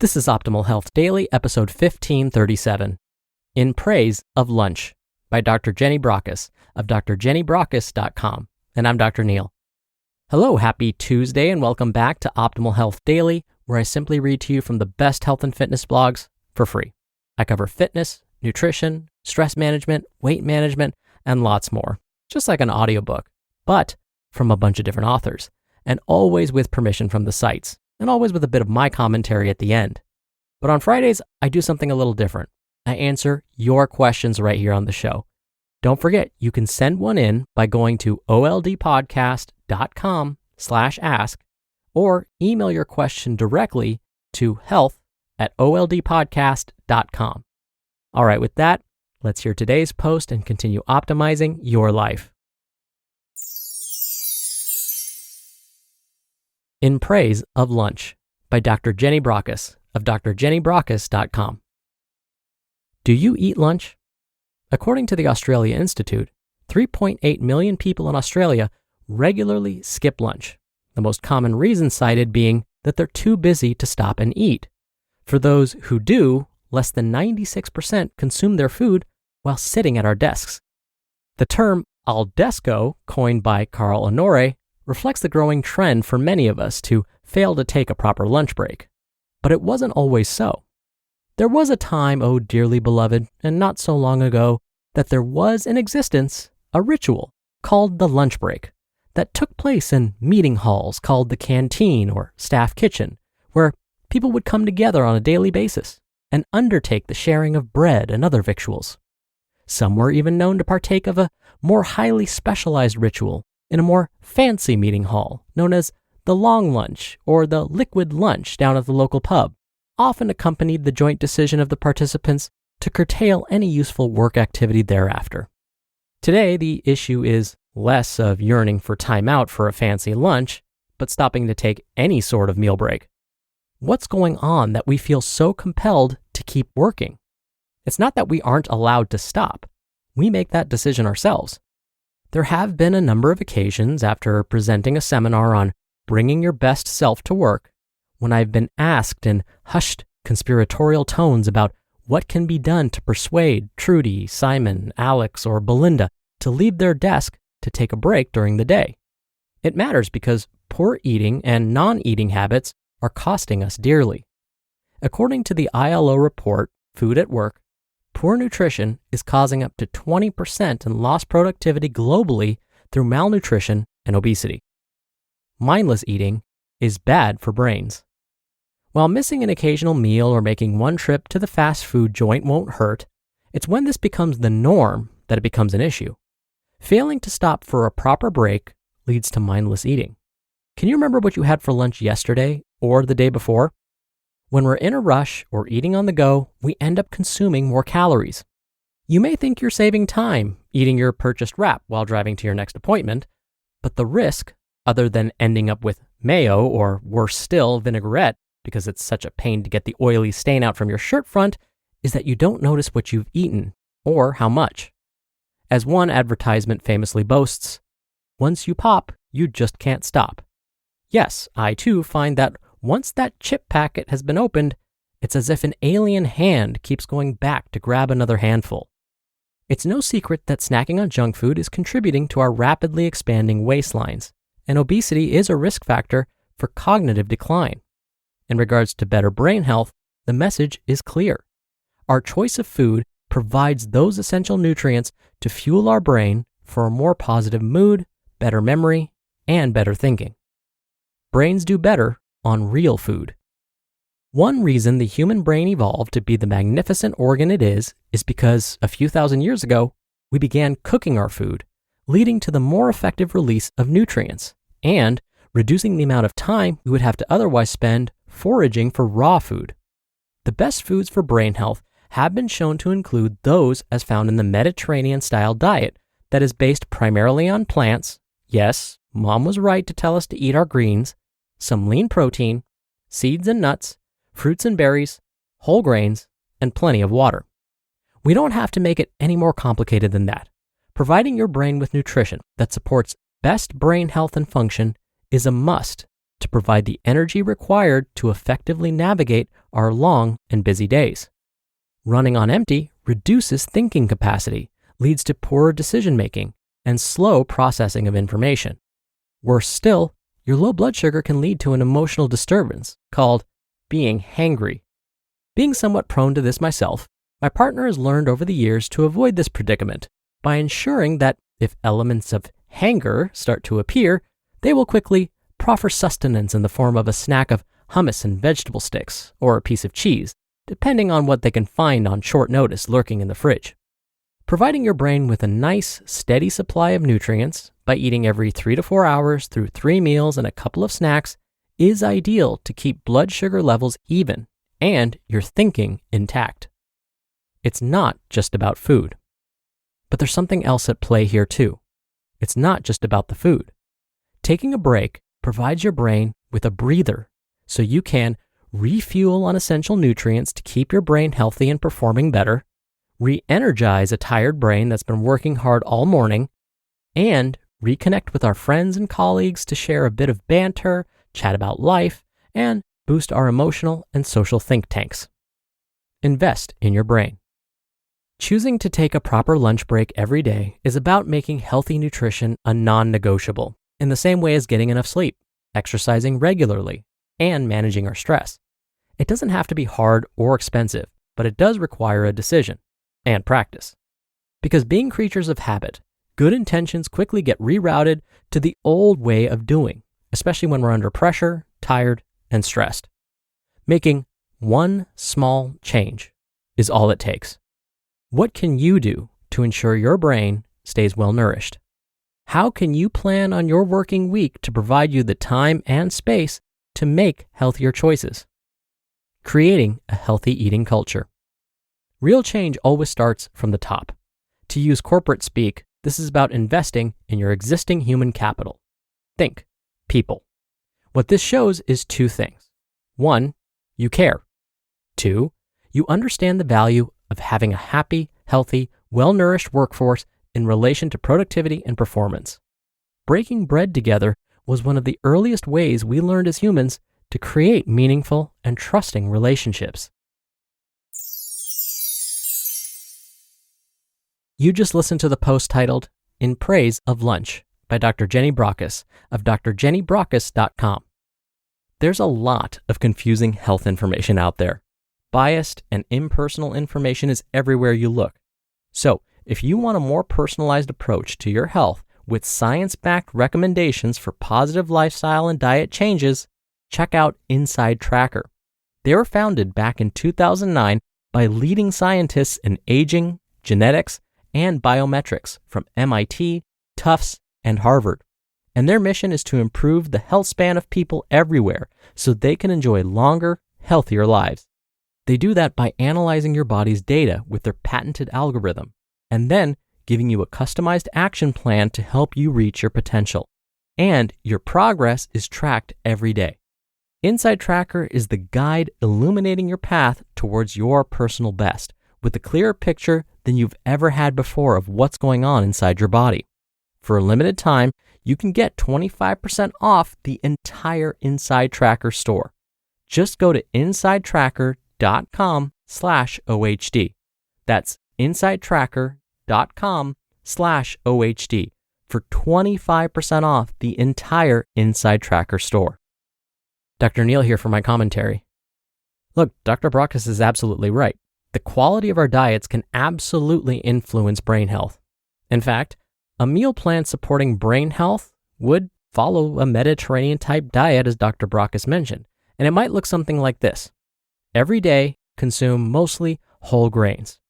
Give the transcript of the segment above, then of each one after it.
This is Optimal Health Daily, episode 1537, In Praise of Lunch, by Dr. Jenny Brockis of drjennybrockis.com. And I'm Dr. Neil. Hello, happy Tuesday, and welcome back to Optimal Health Daily, where I simply read to you from the best health and fitness blogs for free. I cover fitness, nutrition, stress management, weight management, and lots more, just like an audiobook, but from a bunch of different authors, and always with permission from the sites, and always with a bit of my commentary at the end. But on Fridays, I do something a little different. I answer your questions right here on the show. Don't forget, you can send one in by going to oldpodcast.com/ask or email your question directly to health@oldpodcast.com. All right, with that, let's hear today's post and continue optimizing your life. In Praise of Lunch, by Dr. Jenny Brockis of drjennybrockis.com. Do you eat lunch? According to the Australia Institute, 3.8 million people in Australia regularly skip lunch, the most common reason cited being that they're too busy to stop and eat. For those who do, less than 96% consume their food while sitting at our desks. The term al desco, coined by Carl Honore, reflects the growing trend for many of us to fail to take a proper lunch break. But it wasn't always so. There was a time, oh dearly beloved, and not so long ago, that there was in existence a ritual called the lunch break that took place in meeting halls called the canteen or staff kitchen, where people would come together on a daily basis and undertake the sharing of bread and other victuals. Some were even known to partake of a more highly specialized ritual in a more fancy meeting hall known as the long lunch or the liquid lunch down at the local pub, often accompanied the joint decision of the participants to curtail any useful work activity thereafter. Today, the issue is less of yearning for time out for a fancy lunch, but stopping to take any sort of meal break. What's going on that we feel so compelled to keep working? It's not that we aren't allowed to stop. We make that decision ourselves. There have been a number of occasions after presenting a seminar on bringing your best self to work when I've been asked in hushed conspiratorial tones about what can be done to persuade Trudy, Simon, Alex, or Belinda to leave their desk to take a break during the day. It matters because poor eating and non-eating habits are costing us dearly. According to the ILO report, Food at Work, poor nutrition is causing up to 20% in lost productivity globally through malnutrition and obesity. Mindless eating is bad for brains. While missing an occasional meal or making one trip to the fast food joint won't hurt, it's when this becomes the norm that it becomes an issue. Failing to stop for a proper break leads to mindless eating. Can you remember what you had for lunch yesterday or the day before? When we're in a rush or eating on the go, we end up consuming more calories. You may think you're saving time eating your purchased wrap while driving to your next appointment, but the risk, other than ending up with mayo or worse still, vinaigrette, because it's such a pain to get the oily stain out from your shirt front, is that you don't notice what you've eaten or how much. As one advertisement famously boasts, once you pop, you just can't stop. Yes, I too find that once that chip packet has been opened, it's as if an alien hand keeps going back to grab another handful. It's no secret that snacking on junk food is contributing to our rapidly expanding waistlines, and obesity is a risk factor for cognitive decline. In regards to better brain health, the message is clear. Our choice of food provides those essential nutrients to fuel our brain for a more positive mood, better memory, and better thinking. Brains do better on real food. One reason the human brain evolved to be the magnificent organ it is because a few thousand years ago, we began cooking our food, leading to the more effective release of nutrients and reducing the amount of time we would have to otherwise spend foraging for raw food. The best foods for brain health have been shown to include those as found in the Mediterranean-style diet that is based primarily on plants. Yes, Mom was right to tell us to eat our greens, some lean protein, seeds and nuts, fruits and berries, whole grains, and plenty of water. We don't have to make it any more complicated than that. Providing your brain with nutrition that supports best brain health and function is a must to provide the energy required to effectively navigate our long and busy days. Running on empty reduces thinking capacity, leads to poorer decision-making, and slow processing of information. Worse still, your low blood sugar can lead to an emotional disturbance called being hangry. Being somewhat prone to this myself, my partner has learned over the years to avoid this predicament by ensuring that if elements of hanger start to appear, they will quickly proffer sustenance in the form of a snack of hummus and vegetable sticks or a piece of cheese, depending on what they can find on short notice lurking in the fridge. Providing your brain with a nice, steady supply of nutrients by eating every 3 to 4 hours through 3 meals and a couple of snacks is ideal to keep blood sugar levels even and your thinking intact. It's not just about food. But there's something else at play here too. It's not just about the food. Taking a break provides your brain with a breather so you can refuel on essential nutrients to keep your brain healthy and performing better, re-energize a tired brain that's been working hard all morning, and reconnect with our friends and colleagues to share a bit of banter, chat about life, and boost our emotional and social think tanks. Invest in your brain. Choosing to take a proper lunch break every day is about making healthy nutrition a non-negotiable, in the same way as getting enough sleep, exercising regularly, and managing our stress. It doesn't have to be hard or expensive, but it does require a decision and practice. Because being creatures of habit, good intentions quickly get rerouted to the old way of doing, especially when we're under pressure, tired, and stressed. Making one small change is all it takes. What can you do to ensure your brain stays well nourished? How can you plan on your working week to provide you the time and space to make healthier choices? Creating a healthy eating culture. Real change always starts from the top. To use corporate speak, this is about investing in your existing human capital. Think, people. What this shows is 2 things. 1, you care. 2, you understand the value of having a happy, healthy, well-nourished workforce in relation to productivity and performance. Breaking bread together was one of the earliest ways we learned as humans to create meaningful and trusting relationships. You just listened to the post titled In Praise of Lunch by Dr. Jenny Brockis of drjennybrockis.com. There's a lot of confusing health information out there. Biased and impersonal information is everywhere you look. So, if you want a more personalized approach to your health with science-backed recommendations for positive lifestyle and diet changes, check out Inside Tracker. They were founded back in 2009 by leading scientists in aging, genetics, and biometrics from MIT, Tufts, and Harvard. And their mission is to improve the health span of people everywhere so they can enjoy longer, healthier lives. They do that by analyzing your body's data with their patented algorithm, and then giving you a customized action plan to help you reach your potential. And your progress is tracked every day. Inside Tracker is the guide illuminating your path towards your personal best, with a clearer picture than you've ever had before of what's going on inside your body. For a limited time, you can get 25% off the entire Inside Tracker store. Just go to insidetracker.com/OHD. That's insidetracker.com/OHD for 25% off the entire Inside Tracker store. Dr. Neil here for my commentary. Look, Dr. Brockis is absolutely right. The quality of our diets can absolutely influence brain health. In fact, a meal plan supporting brain health would follow a Mediterranean-type diet, as Dr. Brockis mentioned, and it might look something like this. Every day, consume mostly whole grains.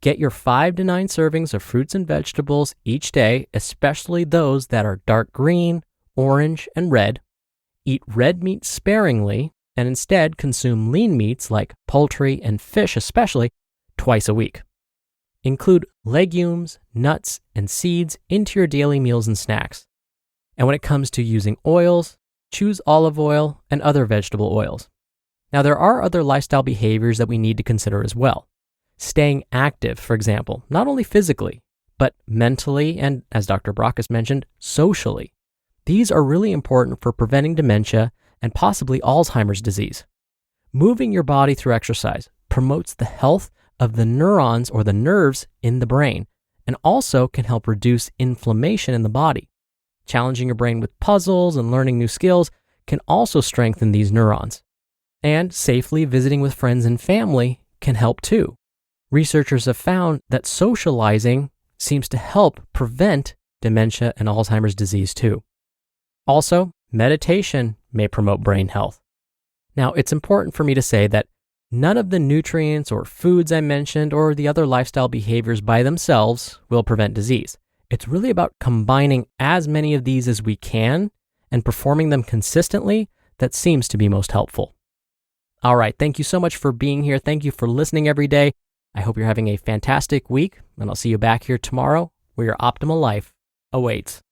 Get your 5 to 9 servings of fruits and vegetables each day, especially those that are dark green, orange, and red. Eat red meat sparingly, and instead consume lean meats like poultry and fish especially twice a week. Include legumes, nuts, and seeds into your daily meals and snacks. And when it comes to using oils, choose olive oil and other vegetable oils. Now, there are other lifestyle behaviors that we need to consider as well. Staying active, for example, not only physically, but mentally and, as Dr. Brockis mentioned, socially. These are really important for preventing dementia and possibly Alzheimer's disease. Moving your body through exercise promotes the health of the neurons or the nerves in the brain, and also can help reduce inflammation in the body. Challenging your brain with puzzles and learning new skills can also strengthen these neurons. And safely visiting with friends and family can help too. Researchers have found that socializing seems to help prevent dementia and Alzheimer's disease too. Also, meditation may promote brain health. Now, it's important for me to say that none of the nutrients or foods I mentioned or the other lifestyle behaviors by themselves will prevent disease. It's really about combining as many of these as we can and performing them consistently that seems to be most helpful. All right, thank you so much for being here. Thank you for listening every day. I hope you're having a fantastic week, and I'll see you back here tomorrow where your optimal life awaits.